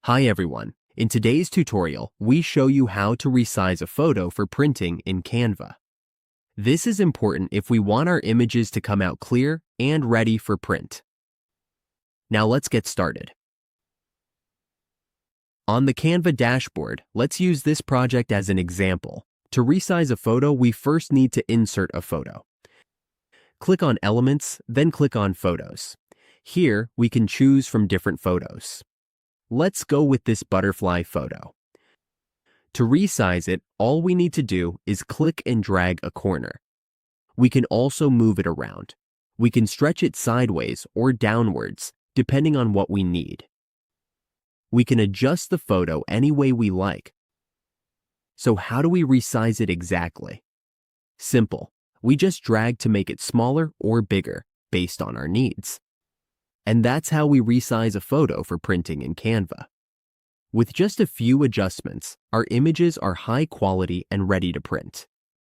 Hi everyone. In today's tutorial, we show you how to resize a photo for printing in Canva. This is important if we want our images to come out clear and ready for print. Now let's get started. On the Canva dashboard, let's use this project as an example. To resize a photo, we first need to insert a photo. Click on Elements, then click on Photos. Here, we can choose from different photos. Let's go with this butterfly photo. To resize it, all we need to do is click and drag a corner. We can also move it around. We can stretch it sideways or downwards, depending on what we need. We can adjust the photo any way we like. So how do we resize it exactly? Simple. We just drag to make it smaller or bigger, based on our needs. And that's how we resize a photo for printing in Canva. With just a few adjustments, our images are high quality and ready to print.